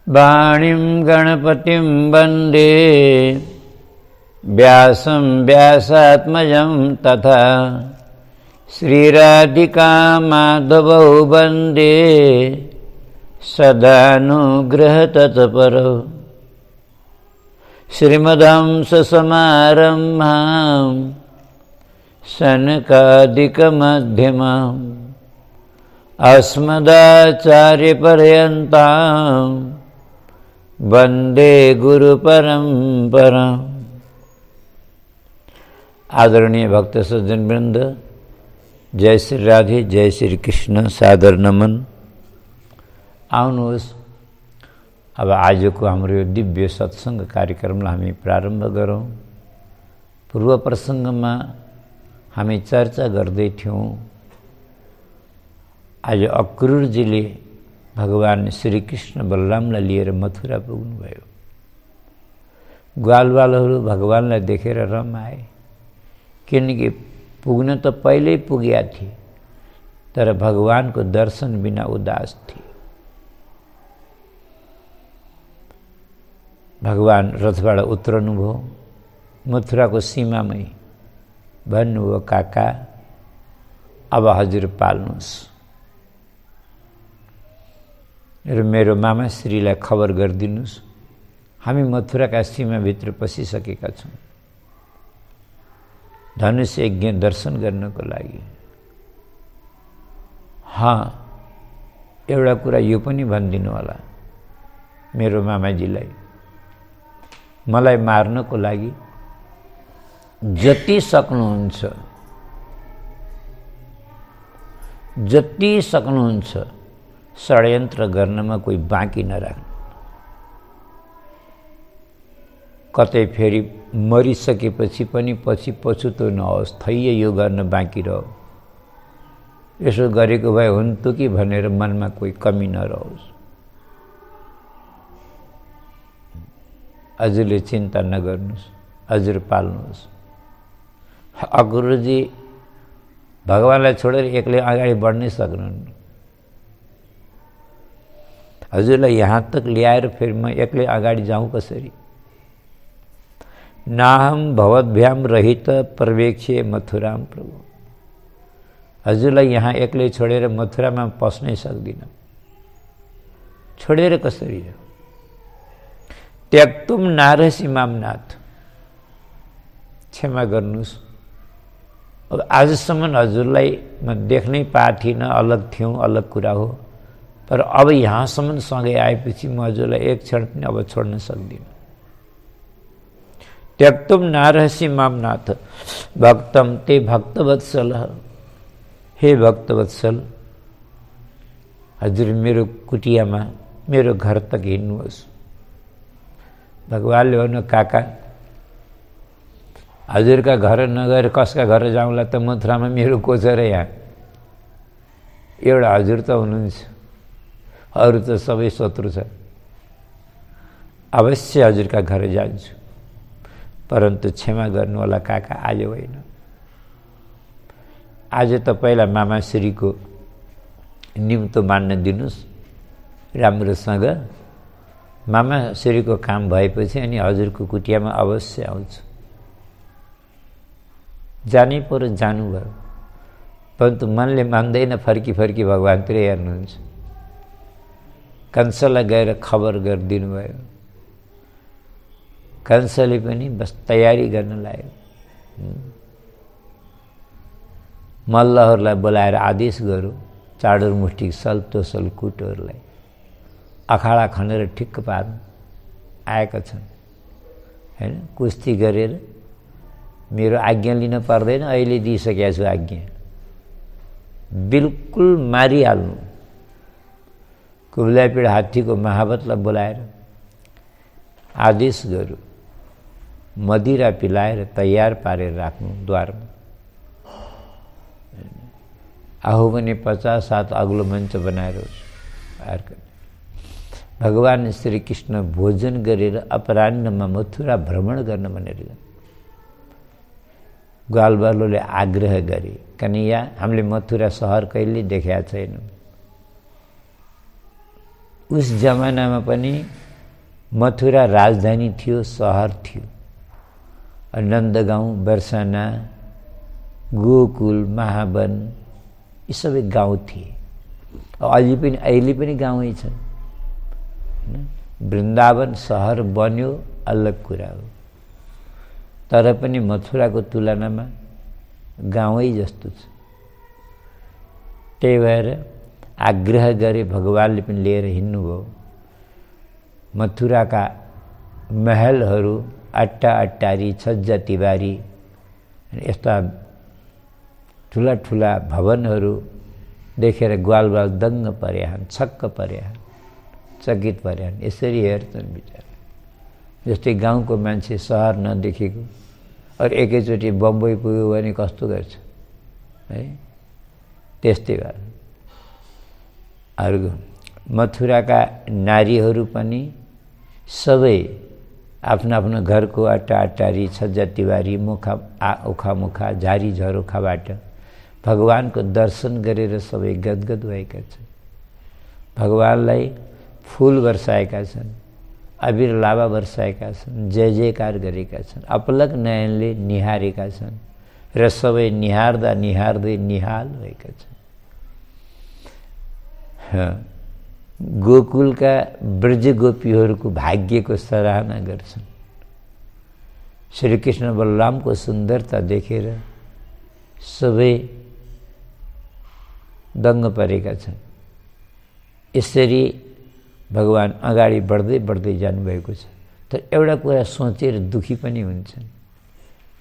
वाणीं गणपतिं वन्दे व्यासं व्यासात्मजं तथा श्रीराधिका माधवौ वन्दे सदानुग्रहतत्परौ श्रीमद्हंससमारम्भां सनकादिकमध्यमाम् अस्मदाचार्यपर्यन्तां वन्दे गुरुपरम्पराम्। आदरणीय भक्त सज्जन वृंद, जय श्री राधे, जय श्री कृष्ण, सादर नमन। आउनुहोस् अब आजको हाम्रो यो दिव्य सत्संग कार्यक्रमलाई हामी प्रारम्भ गरौँ। पूर्व प्रसङ्गमा हामी चर्चा गर्दै थियौँ। आज अक्रूरजीले भगवान श्री कृष्ण बलरामलाई लिएर मथुरा पुग्नुभयो। ग्वालवालहरू भगवानलाई देखेर रमाए, किनकि पुग्न त पहिल्यै पुगेका थिए, तर भगवानको दर्शन बिना उदास थिए। भगवान रथबाट उत्रनुभयो, मथुराको सीमामै भन्नुभयो, काका अब हजुर पाल्नुहोस् र मेरो मामाश्रीलाई खबर गरिदिनुहोस्, हामी मथुराका सीमाभित्र पसिसकेका छौँ धनुष यज्ञ दर्शन गर्नको लागि। एउटा कुरा यो पनि भनिदिनु होला मेरो मामाजीलाई, मलाई मार्नको लागि जति सक्नुहुन्छ षड्यन्त्र गर्नमा कोही बाँकी नराख्नु। कतै फेरि मरिसकेपछि पनि पछि पछुतो नहोस्, थैय यो गर्न बाँकी रहो, यसो गरेको भए हुन्थ्यो कि भनेर मनमा कोही कमी नरहोस्। हजुरले चिन्ता नगर्नुहोस्, हजुर पाल्नुहोस्। अक्रूरजी भगवानलाई छोडेर एक्लै अगाडि बढ्नै सक्नुहुन्न। हजुरलाई यहाँ तक ल्याएर फेरि म एक्लै अगाडि जाउँ कसरी? नाहम भवद्भ्याम रहित प्रवेक्ष्ये मथुराम प्रभु। हजुरलाई यहाँ एक्लै छोडेर मथुरामा पस्नै सक्दिनँ। छोडेर कसरी जाऊ? त्यक्तुम नारसी मामनाथ, क्षमा गर्नुहोस्। अब आजसम्म हजुरलाई म देख्नै पाएको थिइनँ, अलग थियौँ, अलग कुरा हो, तर अब यहाँसम्म सँगै आएपछि म हजुरलाई एक क्षण पनि अब छोड्न सक्दिनँ। त्यक्तुम नारसी मामनाथ भक्तम ते भक्तवत्सल। हे भक्तवत्सल, हजुर मेरो कुटियामा मेरो घर तक हिँड्नुहोस्। भगवानले भन्नु, काका हजुरका घर नगएर कसका घर जाउँला त? मथुरामा मेरो को छ र? यहाँ एउटा हजुर त हुनुहुन्छ, अरू त सबै शत्रु छ। अवश्य हजुरका घर जान्छु, परन्तु क्षमा गर्नु होला काका, आज होइन। आज तपाईँलाई मामाश्रीको निम्तो मान्न दिनुहोस् राम्रोसँग। मामाश्रीको काम भएपछि अनि हजुरको कुटियामा अवश्य आउँछु। जानै पर्यो, जानुभयो, परन्तु मनले मान्दैन, फर्की फर्की भगवानतिर हेर्नुहुन्छ। कंसलाई गएर खबर गरिदिनु भयो। कंसले पनि बस तयारी गर्न लाग्यो। मल्लहरूलाई बोलाएर आदेश गरौँ, चाडुर मुष्टिक सल तोसल कुटहरूलाई अखाडा खनेर ठिक्क पार्नु। आएका छन् हैन, कुस्ती गरेर मेरो आज्ञा लिन पर्दैन, अहिले दिइसकेको छु आज्ञा, बिल्कुल मारिहाल्नु। कुबलापीड हात्तीको महावतलाई बोलाएर आदेश गरौँ, मदिरा पिलाएर तयार पारेर राख्नु द्वारमा। आहो भने 50 हात अग्लो मञ्च बनाएर भगवान श्री कृष्ण भोजन गरेर अपराह्नमा मथुरा भ्रमण गर्न भनेर ग्वालवालले आग्रह गरे, कन्हैया हामीले मथुरा सहर कहिले देखेका छैनौँ, उस जमानामा पनि मथुरा राजधानी थियो, सहर थियो। नन्दगाउँ, बर्साना, गोकुल, महावन यी सबै गाउँ थिए। अहिले पनि गाउँै छन्। वृन्दावन सहर बन्यो अलग कुरा हो, तर पनि मथुराको तुलनामा गाउँै जस्तो छ। त्यही भएर आग्रह गरे, भगवानले पनि लिएर हिँड्नुभयो। मथुराका महलहरू, अट्टा अट्टारी, छज्जा तिवारी यस्ता ठुला ठुला भवनहरू देखेर ग्वालबाल दङ्ग परेछन्, छक्क परेछन्, चकित परेछन्। यसरी हेर्छन् बिचारा। जस्तै गाउँको मान्छे सहर नदेखेको और एकैचोटि बम्बई पुग्यो भने कस्तो गर्छ है, त्यस्तै भएर अर्को मथुराका नारीहरू पनि सबै आफ्नो आफ्नो घरको अट्टा अट्टारी, छज्जा तिवारी, ओखा झारी झरोखाबाट भगवानको दर्शन गरेर सबै गदगद भएका छन्। भगवानलाई फूल वर्षाएका छन्, अबिर लाभा वर्षाएका छन्, जय जयकार गरेका छन्, अपलक नयनले निहारेका छन् र सबै निहार्दा निहार्दै निहाल भएका छन्। गोकुलका ब्रज गोपीहरूको भाग्यको सराहना गर्छन्। श्रीकृष्ण बलरामको सुन्दरता देखेर सबै दङ्ग परेका छन्। यसरी भगवान अगाडि बढ्दै बढ्दै जानुभएको छ। तर एउटा कुरा सोचेर दुखी पनि हुन्छन्।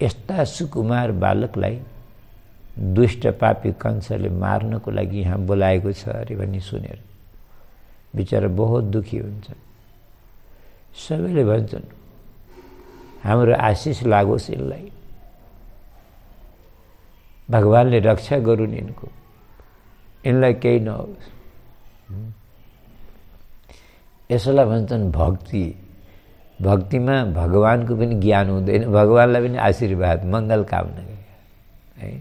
यस्ता सुकुमार बालकलाई दुष्ट पापी कंसले मार्नको लागि यहाँ बोलाएको छ अरे भनी सुनेर बिचारा बहुत दुखी हुन्छन्। सबैले भन्छन् हाम्रो आशिष लागोस् यसलाई, भगवानले रक्षा गरून् यिनको, यिनलाई केही नहोस्। यसलाई भन्छन् भक्ति। भक्तिमा भगवानको पनि ज्ञान हुँदैन, भगवानलाई पनि आशीर्वाद मङ्गल कामना है।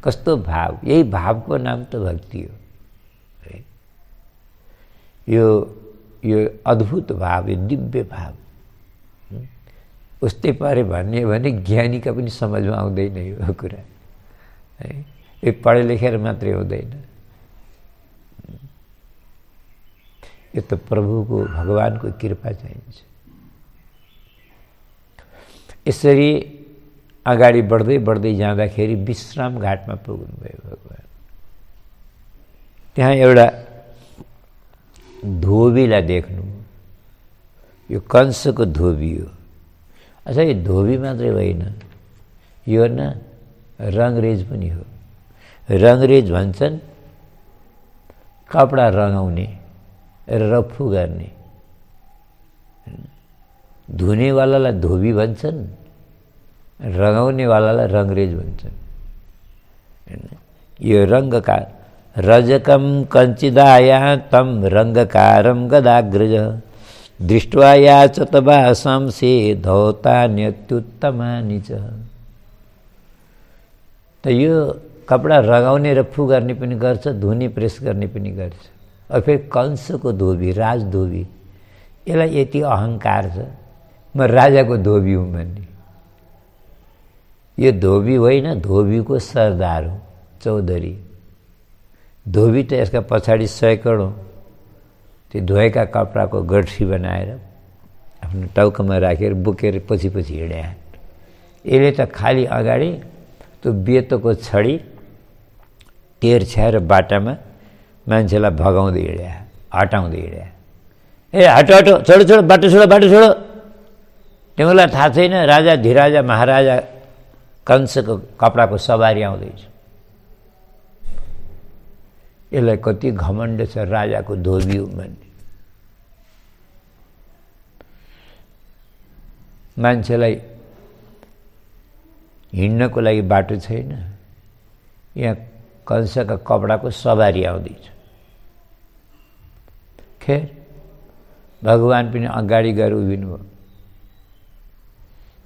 कस्तो भाव, यही भावको नाम त भक्ति हो है। यो अद्भुत भाव, यो दिव्य भाव। उस्तै पारे भन्ने भने ज्ञानीका पनि समझमा आउँदैन यो कुरा है। यो पढे लेखेर मात्रै हुँदैन, यो त प्रभुको भगवानको कृपा चाहिन्छ। यसरी अगाडि बढ्दै बढ्दै जाँदाखेरि विश्राम घाटमा पुग्नुभयो भगवान। त्यहाँ एउटा धोबीलाई देख्नु। यो कंसको धोबी हो। अच्छा, यो धोबी मात्रै होइन, यो न रङ्गरेज पनि हो। रङ्गरेज भन्छन् कपडा रङ्गाउने, रफू गर्ने। धुनेवालालाई धोबी भन्छन्, रङ्गाउनेवालालाई रङ्गरेज भन्छन्। यो रङ्गकार रजकम कञ्चिदाया तम रङ्गकारम गदाग्रज दृष्ट्वा याचतवा शंसे धौतान्यत्युत्तमानि च। त यो कपडा रगाउने र फू गर्ने पनि गर्छ, धुने प्रेस गर्ने पनि गर्छ। और फेरि कंसको धोबी, राजधोबी, यसलाई यति अहङ्कार छ म राजाको धोबी हुँ भन्ने। यो धोबी होइन, धोबीको सरदार हो, चौधरी। धोबी त यसका पछाडि सैकडौँ त्यो धोएका कपडाको गठरी बनाएर आफ्नो टाउकोमा राखेर बोकेर पछि पछि हिँडे। यसले त खाली अगाडि त्यो बेतको छडी टेर छ्याएर बाटामा मान्छेलाई भगाउँदै हिँडे, हटाउँदै हिँडे। ए हटो हटो, छोडो छोडो, बाटो छोडो, बाटो छोडो। तिमीलाई थाहा छैन राजा धिराजा महाराजा कंसको कपडाको सवारी आउँदैछ। यसलाई कति घमण्ड छ राजाको धोबी हो भन्ने। मान्छेलाई हिँड्नको लागि बाटो छैन, यहाँ कंसका कपडाको सवारी आउँदैछ। खेर भगवान पनि अगाडि गएर उभिनु भयो।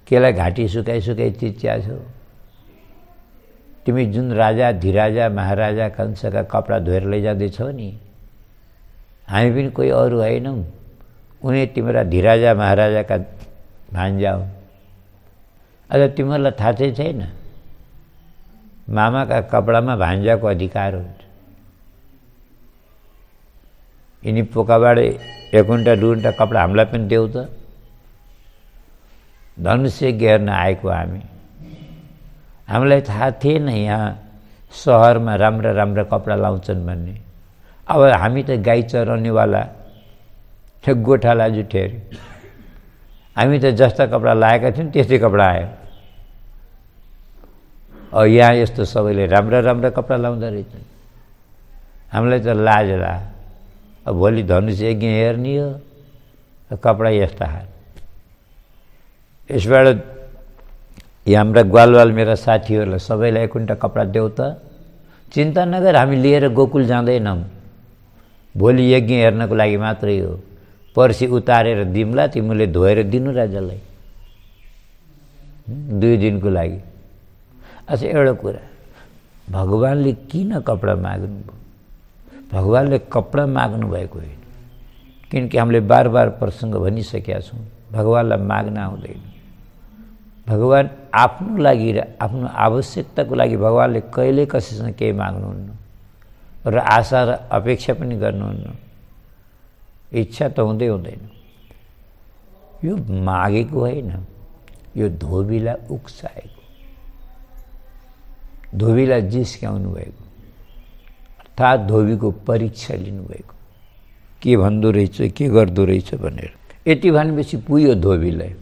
केलाई घाँटी सुकाइ सुकाइ चिच्या छौ? तिमी जुन राजा धिराजा महाराजा कंसका कपडा धोएर लैजाँदैछौ नि, हामी पनि कोही अरू होइनौँ, उनी तिम्रा धिराजा महाराजाका भान्जा हो। अझ तिमीहरूलाई थाहा चाहिँ छैन, मामाका कपडामा भान्जाको अधिकार हुन्छ। यिनी पोकाबाट 1 घन्टा 2 घन्टा कपडा हामीलाई पनि देऊ त। धनुष्य हेर्न आएको हामीलाई थाहा थिएन यहाँ सहरमा राम्रा राम्रा कपडा लाउँछन् भन्ने। अब हामी त गाई चराउनेवाला गोठाला जुठेर, हामी त जस्ता कपडा लाएका थियौँ त्यस्तै कपडा आयो। अब यहाँ यस्तो सबैले राम्रा राम्रा कपडा लाउँदो रहेछन्, हामीलाई त लाज ला। अब भोलि धनुष यज्ञ हेर्ने हो, कपडा यस्ता हाल। यसबाट हाम्रा ग्वालवाल मेरा साथीहरूलाई सबैलाई 1 कुन्टा कपडा देऊ त। चिन्ता नगर, हामी लिएर गोकुल जाँदैनौँ, भोलि यज्ञ हेर्नको लागि मात्रै हो। पर्सि उतारेर दिउँला, तिमीले धोएर दिनु राजालाई 2 दिनको लागि। अच्छा, एउटा कुरा, भगवानले किन कपडा माग्नुभयो? भगवानले कपडा माग्नु भएको होइन, किनकि हामीले बार बार प्रसङ्ग भनिसकेका छौँ, भगवानलाई माग्न आउँदैन। भगवान आफ्नो लागि र आफ्नो आवश्यकताको लागि भगवानले कहिल्यै कसैसँग केही माग्नुहुन्न र आशा र अपेक्षा पनि गर्नुहुन्न। इच्छा त हुँदै हुँदैन। यो मागेको होइन, यो धोबीलाई उक्साएको, धोबीलाई जिस्क्याउनु भएको, अर्थात् धोबीको परीक्षा लिनुभएको, के भन्दो रहेछ के गर्दो रहेछ भनेर। यति भनेपछि पुग्यो धोबीलाई।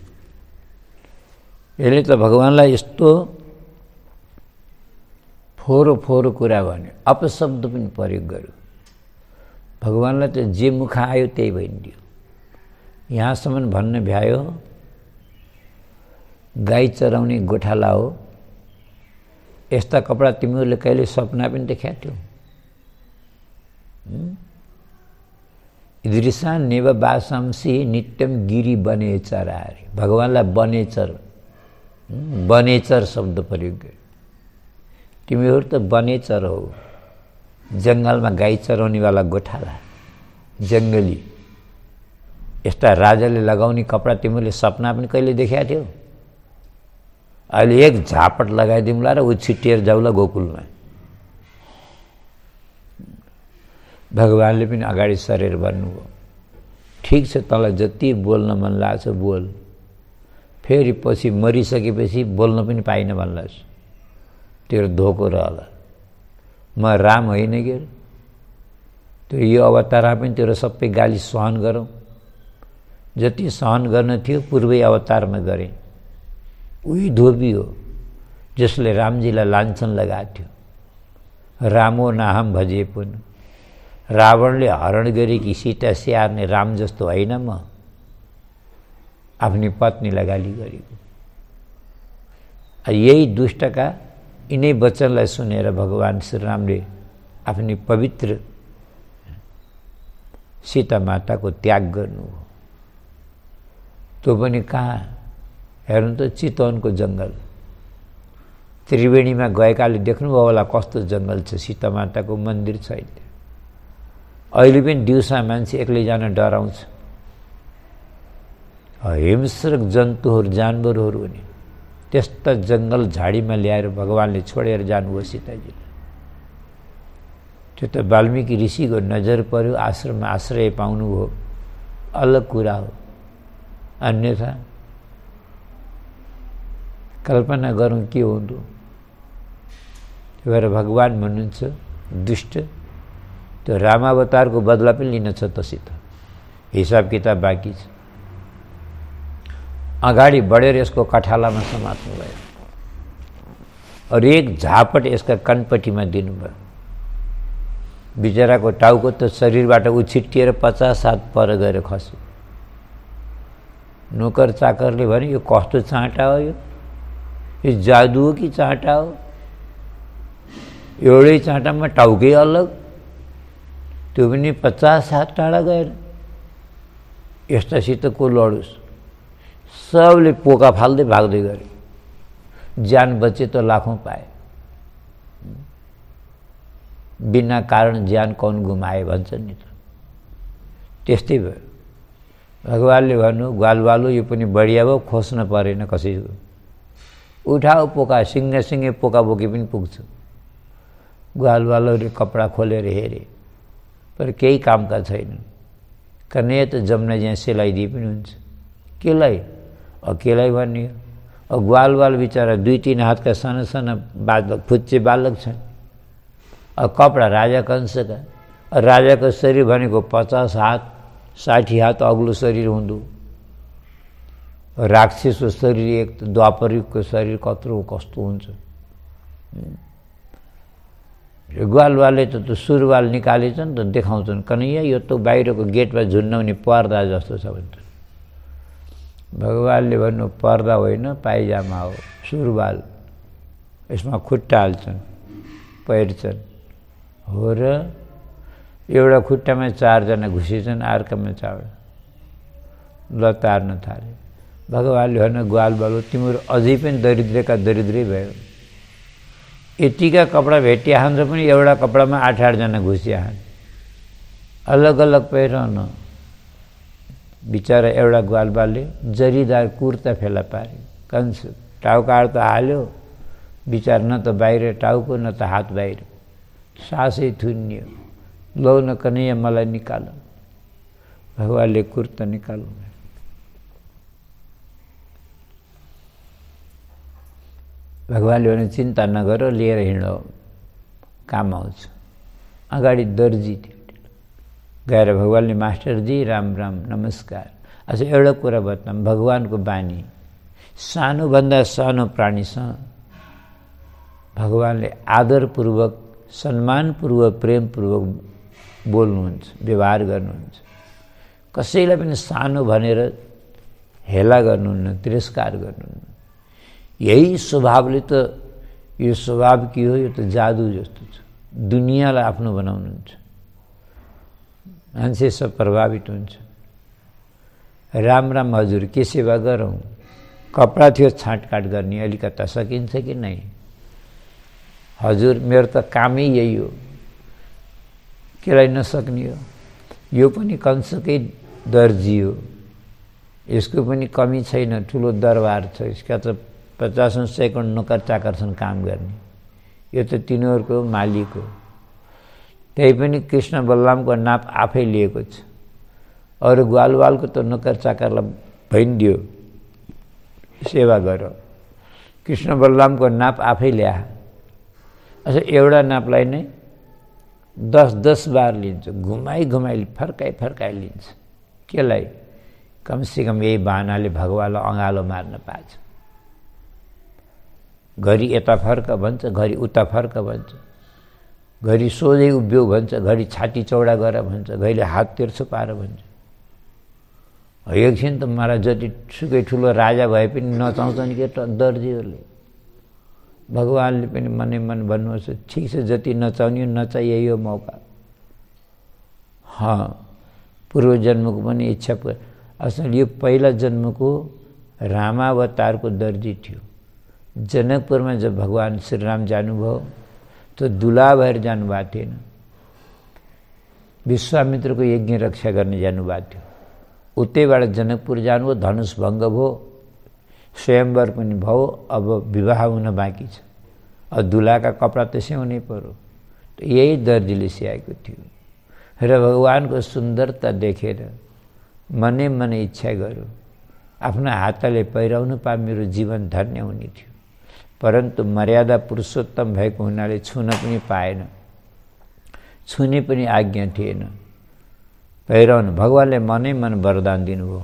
यसले त भगवानलाई यस्तो फोहोरो फोहोरो कुरा भन्यो, अपशब्द पनि प्रयोग गर्यो। भगवानलाई त जे मुख आयो त्यही भनिदियो। यहाँसम्म भन्न भ्यायो, गाई चराउने गोठाला हो, यस्ता कपडा तिमीहरूले कहिले सपना पनि देखाएको थियौ? ईदृशान नेव वासांसी नित्यम गिरी बनेचर अरे। भगवानलाई बनेचर बनेचर शब्द प्रयोग गर्यो। तिमीहरू त बनेचर हो, जङ्गलमा गाई चराउनेवाला गोठाला, जङ्गली। यस्ता राजाले लगाउने कपडा तिमीहरूले सपना पनि कहिले देखाएको थियौ? अहिले 1 झापट लगाइदिउँला र ऊ छिटिएर जाउला गोकुलमा। भगवानले पनि अगाडि सरेर भन्नुभयो, ठिक छ, तँलाई जति बोल्न मन लाग्छ बोल, फेरि पछि मरिसकेपछि बोल्न पनि पाइन भन्लास्, तेरो धोको रहला। म राम होइन के? त्यो यो अवतारमा पनि तेरो सबै गाली सहन गरौँ, जति सहन गर्न थियो पूर्वै अवतारमा गरेँ। उही धोबी हो जसले रामजीलाई लान्छन लगाएको थियो। रामो नाहम भजे पुन। रावणले हरण गरेकी सीता स्याहार्ने राम जस्तो होइन म, आफ्नी पत्नीलाई गाली गरेको। यही दुष्टका यिनै वचनलाई सुनेर भगवान श्रीरामले आफ्नी पवित्र सीता माताको त्याग गर्नु हो। त्यो पनि कहाँ? हेर्नु त, चितवनको जङ्गल, त्रिवेणीमा गएकाले देख्नुभयो होला कस्तो जङ्गल छ। सीता माताको मन्दिर छ। अहिले पनि दिउँसा मान्छे एक्लै जान डराउँछ। हिंस्रक जन्तुहरू जानवरहरू हुने त्यस्ता जङ्गल झाडीमा ल्याएर भगवानले छोडेर जानुभयो सीताजीलाई। त्यो त वाल्मीकि ऋषिको नजर पर्यो, आश्रममा आश्रय पाउनुभयो, अलग कुरा हो। अन्यथा कल्पना गरौँ के हुँदो। त्यही भएर भगवान भन्नुहुन्छ दुष्ट, त्यो रामावतारको बदला पनि लिन छ तसित, हिसाब किताब बाँकी छ। अगाडि बढेर यसको कठालामा समात्नु भयो और 1 झापट यसका कनपट्टिमा दिनुभयो। बिचराको टाउको त शरीरबाट उछिट्टिएर 50 हात पर गएर खस्यो। नोकर चाकरले भने यो कस्तो चाँटा हो, यो जादु हो कि चाँटा हो? एउटै चाँटामा टाउकै अलग, त्यो पनि 50 हात टाढा गएर। यस्तासित को लडोस्? सबले पोका फाल्दै भाग्दै गरे। ज्यान बचे त लाखौं पाए, बिना कारण ज्यान कौन गुमाए भन्छन् नि त। त्यस्तै भयो। भगवान्ले भन्नु ग्वालवालो यो पनि बढिया भयो, खोज्न परेन कसैको। उठाऊ पोका, सिङ्गे पोका बोके पनि पुग्छ। ग्वालवालोले कपडा खोलेर हेरे तर केही कामका छैनन्। कन्या त जम्न ज्याँ सिलाइदिए पनि हुन्छ, केलाई केलाई भन्ने हो। ग्वालवाल बिचरा 2-3 हातका साना साना बालक, फुच्चे बालक छन्। कपडा राजा कंसका, राजाको शरीर भनेको 50 हात 60 हात अग्लो शरीर हुँदो। राक्षसको शरीर एक द्वापर युगको शरीर कस्तो हुन्छ। ग्वालवालले त सुरुवाल निकालेछन् त देखाउँछन्, कन्हैया यो त बाहिरको गेटमा झुन्डाउने पर्दा जस्तो छ भन्छ। भगवान्ले भन्नु पर्दा होइन, पाइजामा हो, सुरुवाल। यसमा खुट्टा हाल्छन्, पहिर्छन्। हो र एउटा खुट्टामा 4 जना घुसेछन्, अर्कामा 4 लतार्न थाले। भगवान्ले भन्नु ग्वालवालो तिम्रो अझै पनि दरिद्रका दरिद्रै भयो। यतिका कपडा भेटिहान् र पनि एउटा कपडामा 8-8 जना घुसिहान्। अलग अलग पहिरन। बिचरा एउटा ग्वालवालले जरीदार कुर्ता फेला पार्यो। कंस टाउका त हाल्यो, बिचार न त बाहिर टाउको न त हात बाहिर, सासै थुनियो। लौ न कन्हैया मलाई निकाल। भगवान्ले कुर्ता निकाल्नु। भगवान्ले भने चिन्ता नगर, लिएर हिँडो, काम आउँछ। अगाडि दर्जी थियो। गएर भगवान्ले मास्टरजी राम राम नमस्कार। अच्छा एउटा कुरा बताऊँ, भगवान्को बानी सानोभन्दा सानो प्राणीसँग भगवान्ले आदरपूर्वक, सम्मानपूर्वक, प्रेमपूर्वक बोल्नुहुन्छ, व्यवहार गर्नुहुन्छ। कसैलाई पनि सानो भनेर हेला गर्नुहुन्न, तिरस्कार गर्नुहुन्न। यही स्वभावले त, यो स्वभाव के हो, यो त जादु जस्तो छ। दुनियाँलाई आफ्नो बनाउनुहुन्छ, मान्छे सब प्रभावित हुन्छ। राम राम हजुर, के सेवा गरौँ? कपडा थियो छाँटकाट गर्ने, अलिकता सकिन्छ कि नै? हजुर मेरो त कामै यही हो, केलाई नसक्ने हो? यो पनि कंसकै दर्जी हो, यसको पनि कमी छैन, ठुलो दरबार छ। यसका त 50-100 नोकर चाकर छन् काम गर्ने। यो त तिनीहरूको मालिक हो। त्यही पनि कृष्ण बलरामको नाप आफै लिएको छ। अरू ग्वालवालको त नोकर चाकरलाई भइदियो, सेवा गर। कृष्ण बलरामको नाप आफै ल्या। अच्छा एउटा नापलाई नै 10-10 बार लिन्छ, घुमाई फर्काइ लिन्छ। केलाई? कमसेकम यही बहानाले भगवान्लाई अँगालो मार्न पाछ। घरि यता फर्क भन्छ, घरि उता फर्क भन्छ, घरि सोझै उभियो भन्छ, घरि छाती चौडा गर भन्छ, घरि हात तिर्छो पार भन्छ। एकछिन त मलाई जति सुकै ठुलो राजा भए पनि नचाउँछन् के दर्जीहरूले। भगवान्ले पनि मनै मन भन्नुहोस्, ठिक छ, जति नचाउने नचा, यही हो मौका। पूर्व जन्मको पनि इच्छा पुरा। असल यो पहिला जन्मको रामावतारको दर्जी थियो। जनकपुरमा जब भगवान श्रीराम जानुभयो तो दुला भएर जानुभएको थिएन, विश्वामित्रको यज्ञ रक्षा गर्ने जानुभएको थियो। उतैबाट जनकपुर जानुभयो, धनुष भङ्ग भयो, स्वयंवर पनि भयो, अब विवाह हुन बाँकी छ। अब दुलाका कपडा त स्याउनै पर्यो, त यही दर्जीले स्याएको थियो। र भगवानको सुन्दरता देखेर मनै मनै इच्छा गर्यो, आफ्नो हातले पहिराउनु पा मेरो जीवन धन्य हुने थियो। परन्तु मर्यादा पुरुषोत्तम भएको हुनाले छुन पनि पाएन, छुने पनि आज्ञा थिएन। पहिराउनु भगवानले मनै मन वरदान दिनुभयो,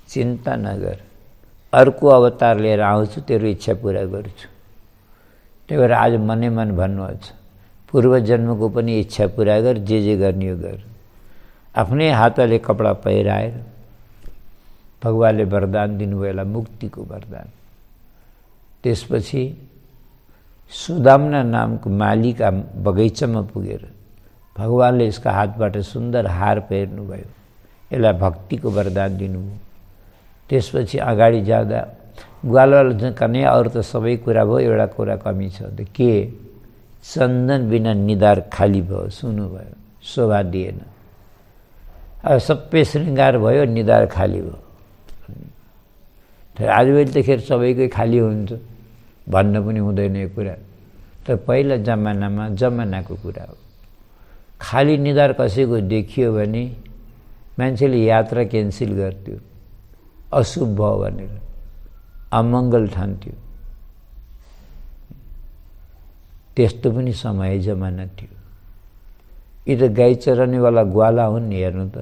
चिन्ता नगर, अर्को अवतार लिएर आउँछु, तेरो इच्छा पुरा गर्छु। त्यही भएर आज मनै मन भन्नुहुन्छ, पूर्व जन्मको पनि इच्छा पुरा गर, जे गर्ने हो गर। आफ्नै हातले कपडा पहिराएर भगवानले वरदान दिनुभयो, मुक्तिको वरदान। त्यसपछि सुदाम्ना नामको मालीका बगैँचामा पुगेर भगवानले यसका हातबाट सुन्दर हार पहिर्नुभयो, यसलाई भक्तिको वरदान दिनुभयो। त्यसपछि अगाडि जाँदा ग्वालवाल कन्या अरू त सबै कुरा भयो, एउटा कुरा कमी छ, त के? चन्दन बिना निधार खाली भयो, सुन्नुभयो, शोभा दिएन। अब सबै श्रृङ्गार भयो, निधार खाली भयो। आजभोलि त खेर सबैकै खाली हुन्छ भन्न पनि हुँदैन यो कुरा, तर पहिला जमानामा जमानाको कुरा हो। खाली निधार कसैको देखियो भने मान्छेले यात्रा क्यान्सल गर्थ्यो, अशुभ भयो भनेर, अमङ्गल ठान्थ्यो। त्यस्तो पनि समय जमाना थियो। यी त गाई चराउनेवाला ग्वाला हुन् नि, हेर्नु त,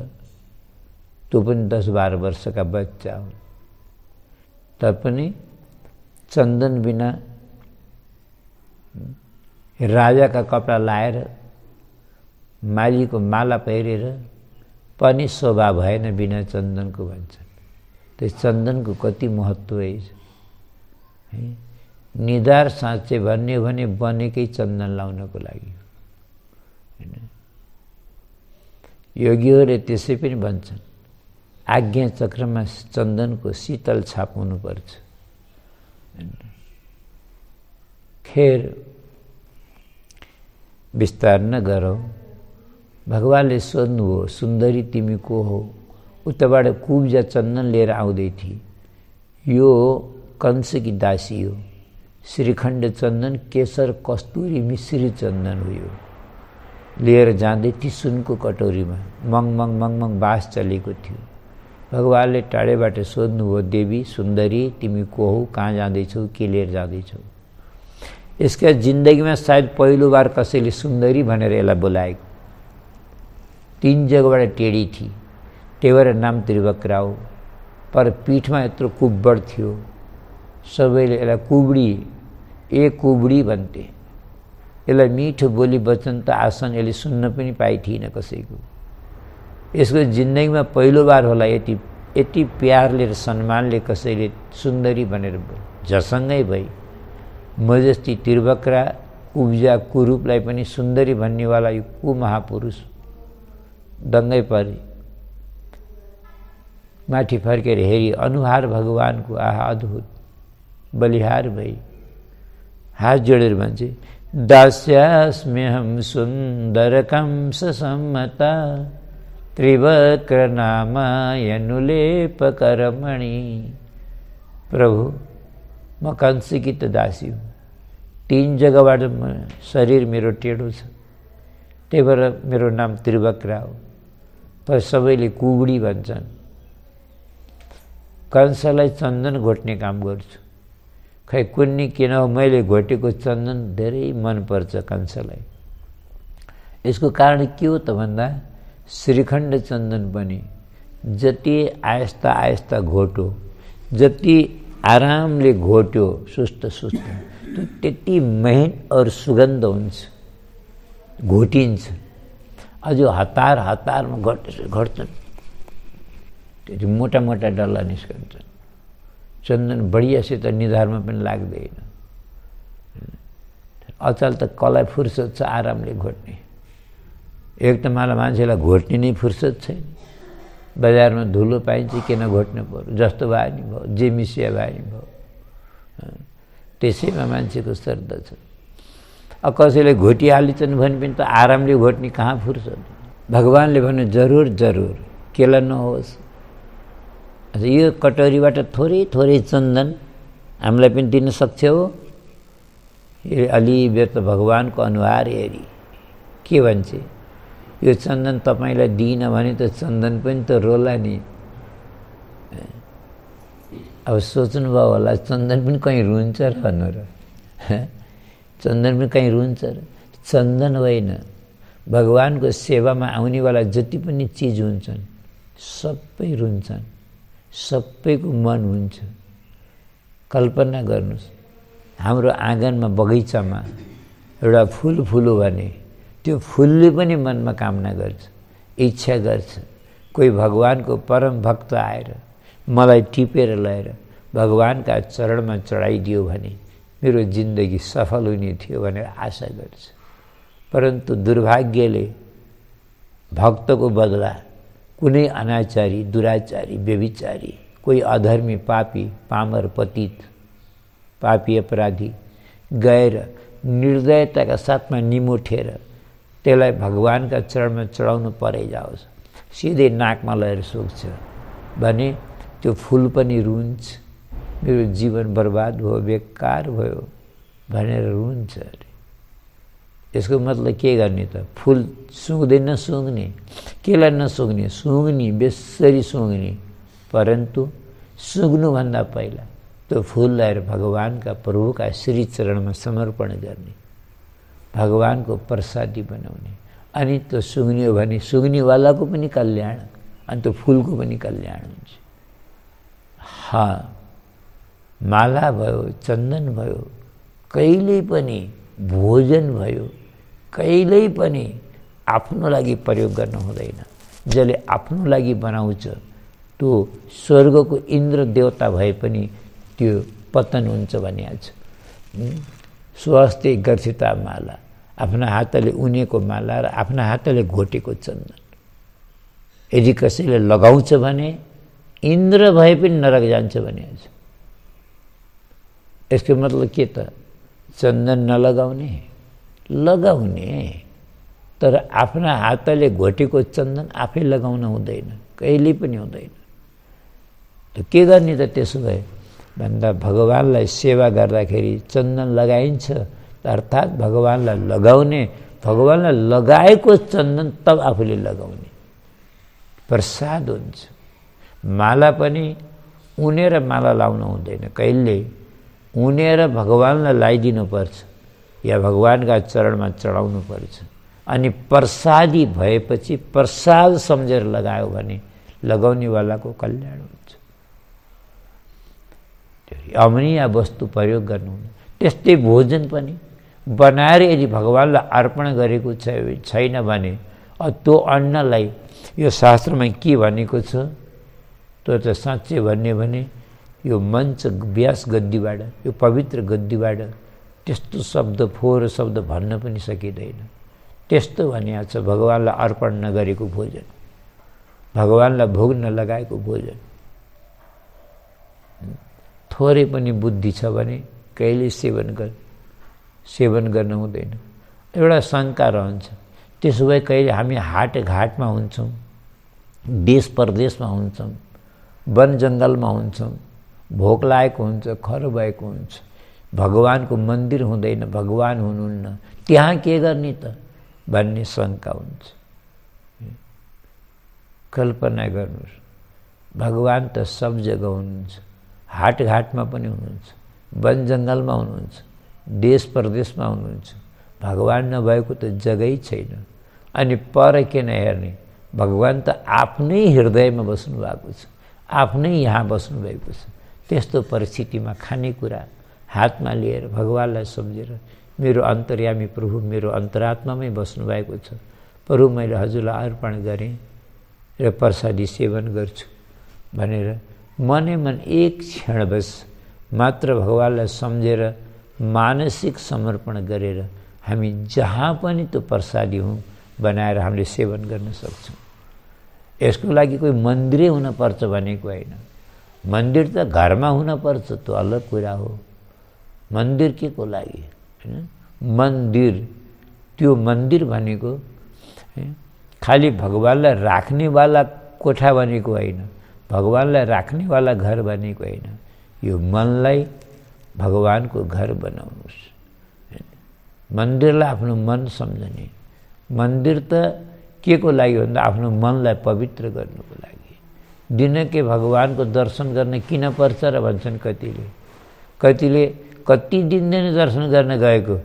त्यो पनि 10-12 वर्षका बच्चा हुन्। तपनि चन्दन बिना राजाका कपडा लाएर मालीको माला पहिरेर पनि शोभा भएन बिना चन्दनको भन्छन्। त्यो चन्दनको कति महत्त्व है। निधार साँच्चै भन्ने हो भने बनेकै चन्दन लाउनको लागि हैन। योगीहरूले त्यसै पनि भन्छन्, आज्ञा चक्रमा चन्दनको शीतल छाप हुनुपर्छ। खेर विस्तार नगरौँ। भगवानले सोध्नुभयो, सुन्दरी तिमी को हो? उताबाट कुब्जा चन्दन लिएर आउँदै थिए। यो कंसकी दासी हो। श्रीखण्ड चन्दन, केसर, कस्तुरी मिश्रित चन्दन हो। यो लिएर जाँदै थिए सुनको कटोरीमा। मङ मङ बास चलेको थियो। भगवानले टाढेबाट सोध्नुभयो, देवी सुन्दरी तिमी को हो? कहाँ जाँदैछौ? के लिएर जाँदैछौ? यसका जिन्दगीमा सायद पहिलो बार कसैले सुन्दरी भनेर यसलाई बोलाएको। 3 जग्गाबाट टेढी थिए। त्यही भएर नाम त्रिवक्रा हो। पर पीठमा यत्रो कुब्बड थियो, सबैले यसलाई कुबडी, कुबडी भन्थे। यसलाई मिठो बोली वचन त आसन यसले सुन्न पनि पाइ थिएन कसैको। यसको जिन्दगीमा पहिलो बार होला यति प्यारले र सम्मानले कसैले सुन्दरी भनेर झसँगै भई। म जस्ती त्रिवक्रा कुब्जा कुरूपलाई पनि सुन्दरी भन्नेवाला यो को महापुरुष? दङ्गै परे। माथि फर्केर हेरी अनुहार भगवानको, आहा अद्भुत, बलिहार भई हात जोडेर भन्छे, दास्यास्म्यहं सुन्दर कंस सम्मता त्रिवक्र नामायनुलेप करमणि। प्रभु म कंसकी त दासी हुँ। 3 जग्गाबाट शरीर मेरो टेढो छ, त्यही भएर मेरो नाम त्रिवक्रा हो। पर सबैले कुबडी भन्छन्। कंसलाई चन्दन घोट्ने काम गर्छु। खै कुन्नी किन हो, मैले घोटेको चन्दन धेरै मनपर्छ कंसलाई। यसको कारण के हो त भन्दा, श्रीखण्ड चन्दन पनि जति आयस्ता आयस्ता घोटो, जति आरामले घोट्यो सुस्त सुस्त, त्यति महीन और सुगन्ध हुन्छ, घोटिन्छ। अझ हतार हतारमा घट्छन्, त्यति मोटा मोटा डल्ला निस्कन्छन्। चन्दन बढियासित निधारमा पनि लाग्दैन। अचल त कसलाई फुर्सद छ आरामले घोट्ने? एक त मलाई मान्छेलाई घोट्ने नै फुर्सद छैन। बजारमा धुलो पाइन्छ, किन घोट्नु पर्यो? जस्तो भए नि भयो, जे मिसिया भए नि भयो। त्यसैमा मान्छेको श्रद्धा छ। अब कसैले घोटिहालिन्छन् भने पनि त आरामले घोट्ने कहाँ फुर्सद? भगवानले भन्नु जरुर जरुर केलाई नहोस्। यो कटोरीबाट थोरै थोरै चन्दन हामीलाई पनि दिन सक्छौ? अलि बेर त भगवानको अनुहार हेरी के भन्छ, यो चन्दन तपाईँलाई दिइन भने त चन्दन पनि त रोला नि। अब सोच्नुभयो होला, चन्दन पनि कहीँ रुन्छ र भन्नु र? चन्दन पनि कहीँ रुन्छ र? चन्दन होइन, भगवानको सेवामा आउनेवाला जति पनि चिज हुन्छन् सबै रुन्छन्, सबैको मन हुन्छ। कल्पना गर्नुहोस्, हाम्रो आँगनमा बगैँचामा एउटा फुल फुल्यो भने त्यो फुलले पनि मनमा कामना गर्छ, इच्छा गर्छ। कोही भगवानको परम भक्त आएर मलाई टिपेर लगेर भगवानका चरणमा चढाइदियो भने मेरो जिन्दगी सफल हुने थियो भनेर आशा गर्छ। परन्तु दुर्भाग्यले भक्तको बदला कुनै अनाचारी, दुराचारी, व्यभिचारी, कोही अधर्मी, पापी, पामर, पतित, पापी अपराधी गएर निर्दयताका साथमा निमुठेर त्यसलाई भगवानका चरणमा चढाउनु परै जाओस्। सिधै नाकमा लगेर सोक्छ भने त्यो फुल पनि रुन्छ, मेरो जीवन बर्बाद भयो, बेकार भयो भनेर रुन्छ अरे। यसको मतलब के गर्ने त? फुल सुँग्दैन, सुँग्ने, केलाई नसुँग्ने, सुँग्ने, बेसरी सुँग्ने, परन्तु सुँग्नुभन्दा पहिला त्यो फुल ल्याएर भगवानका प्रभुका श्री चरणमा समर्पण गर्ने, भगवानको प्रसादी बनाउने, अनि त्यो सुँग्ने हो भने सुँग्नेवालाको पनि कल्याण अनि त्यो फुलको पनि कल्याण हुन्छ। माला भयो, चन्दन भयो, कहिल्यै पनि भोजन भयो, कहिल्यै पनि आफ्नो लागि प्रयोग गर्न हुँदैन। जसले आफ्नो लागि बनाउँछ त्यो स्वर्गको इन्द्र देवता भए पनि त्यो पतन हुन्छ भनिएको छ। स्वस्ति गर्सिता माला, आफ्ना हातले उनेको माला र आफ्ना हातले घोटेको चन्दन यदि कसैले लगाउँछ भने इन्द्र भए पनि नरक जान्छ भनिएको छ। यसको मतलब के त? चन्दन नलगाउने, लगाउने, तर आफ्ना हातले घोटेको चन्दन आफै लगाउन हुँदैन, कहिल्यै पनि हुँदैन। त के गर्ने त त्यसो भए भन्दा भगवानलाई सेवा गर्दाखेरि चन्दन लगाइन्छ, अर्थात् भगवानलाई लगाउने, भगवानलाई लगाएको चन्दन तब आफूले लगाउने प्रसाद हुन्छ। माला पनि उनेर माला लाउन हुँदैन, कहिल्यै उनेर भगवानलाई लगाइदिनु पर्छ या भगवानका चरणमा चढाउनु पर्छ। अनि प्रसादी भएपछि प्रसाद सम्झेर लगायो भने लगाउनेवालाको कल्याण हुन्छ। अमनीय वस्तु प्रयोग गर्नु, त्यस्तै भोजन पनि बनाएर यदि भगवानलाई अर्पण गरेको छैन भने त्यो अन्नलाई, यो शास्त्रमा के भनेको छ त्यो त साँच्चै भन्ने भने यो मञ्च व्यास गद्दीबाट, यो पवित्र गद्दीबाट त्यस्तो शब्द, फोहोर शब्द भन्न पनि सकिँदैन। त्यस्तो भनिएको छ भगवानलाई अर्पण नगरेको भोजन, भगवानलाई भोग नलगाएको भोजन। थोरै पनि बुद्धि छ भने कहिले सेवन गर्न हुँदैन। एउटा शङ्का रहन्छ। त्यसो भए कहिले हामी हाटघाटमा हुन्छौँ, देश परदेशमा हुन्छौँ, वन जङ्गलमा हुन्छौँ, भोक लागेको हुन्छ, खरो भएको हुन्छ, भगवानको मन्दिर हुँदैन, भगवान हुनुहुन्न, त्यहाँ के गर्ने त भन्ने शङ्का हुन्छ। कल्पना गर्नुहोस्, भगवान त सब जग्गा हुनुहुन्छ, हाटघाटमा पनि हुनुहुन्छ, वन जङ्गलमा हुनुहुन्छ, देश परदेशमा हुनुहुन्छ, भगवान नभएको त जग्गै छैन। अनि पर किन हेर्ने? भगवान त आफ्नै हृदयमा बस्नु भएको छ, आफ्नै यहाँ बस्नु भएको छ। त्यस्तो परिस्थितिमा खानेकुरा हातमा लिएर भगवानलाई सम्झेर मेरो अन्तर्यामी प्रभु मेरो अन्तरात्मामै बस्नु भएको छ, प्रभु मैले हजुरलाई अर्पण गरेँ र प्रसादी सेवन गर्छु भनेर मनै मन एक क्षण बस मात्र भगवानलाई सम्झेर मानसिक समर्पण गरेर हामी जहाँ पनि त्यो प्रसादी हौँ बनाएर हामीले सेवन गर्न सक्छौँ। यसको लागि कोही मन्दिरै हुनपर्छ भनेको होइन। मन्दिर त घरमा हुनपर्छ, त्यो अलग कुरा हो। मन्दिर के को लागि? हैन, मन्दिर, त्यो मन्दिर भनेको खालि भगवानलाई राख्नेवाला कोठा भनेको होइन, भगवानलाई राख्नेवाला घर भनेको होइन। यो मनलाई भगवानको घर बनाउनुहोस्। मन्दिरलाई आफ्नो मन सम्झने। मन्दिर त के को लागि भन्दा आफ्नो मनलाई पवित्र गर्नुको लागि। दिनकै भगवानको दर्शन गर्न किन पर्छ र भन्छन् कतिले। कति दिन दर्शन गर्न गएको,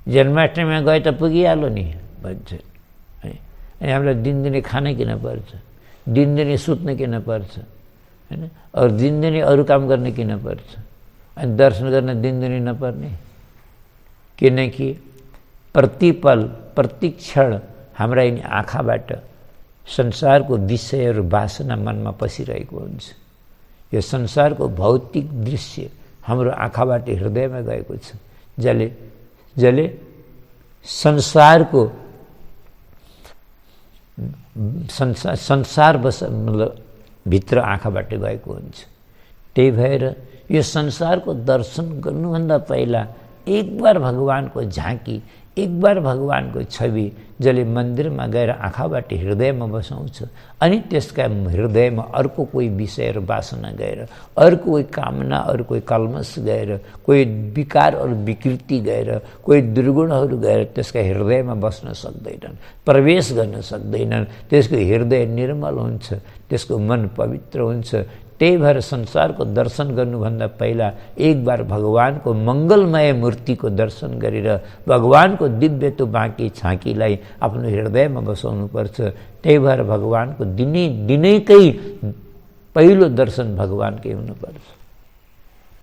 जन्माष्टमीमा गए त पुगिहाल्यो नि भन्छन्। अनि हामीलाई दिनदिनै खान किन पर्छ, दिनदिनै सुत्न किन पर्छ, हैन, अरू दिनदिनै अरू काम गर्न किन पर्छ, अनि दर्शन गर्न दिनदिनै नपर्ने? किनकि प्रतिपल प्रतिक्षण हाम्रा यिनी आँखाबाट संसारको विषयहरू वासना मनमा पसिरहेको हुन्छ। यो संसारको भौतिक दृश्य हाम्रो आँखाबाट हृदयमा गएको छ, जसले संसारको संसार बस मतलब भित्र आँखाबाट गएको हुन्छ। त्यही भएर यो संसारको दर्शन गर्नुभन्दा पहिला एक बार भगवानको झाँकी एक बार भगवानको छवि जसले मन्दिरमा गएर आँखाबाट हृदयमा बसाउँछ अनि त्यसका हृदयमा अर्को कोही विषय र वासना गएर, अर्को कोही कामना, अरू कोही कल्मस गएर, कोही विकार अरू विकृति गएर, कोही दुर्गुणहरू गएर त्यसका हृदयमा बस्न सक्दैनन्, प्रवेश गर्न सक्दैनन्। त्यसको हृदय निर्मल हुन्छ, त्यसको मन पवित्र हुन्छ। त्यही भएर संसारको दर्शन गर्नुभन्दा पहिला एक बार भगवानको मङ्गलमय मूर्तिको दर्शन गरेर भगवानको दिव्य तो बाँकी छाँकीलाई आफ्नो हृदयमा बसाउनुपर्छ। त्यही भएर भगवानको दिनैकै पहिलो दर्शन भगवानकै हुनुपर्छ।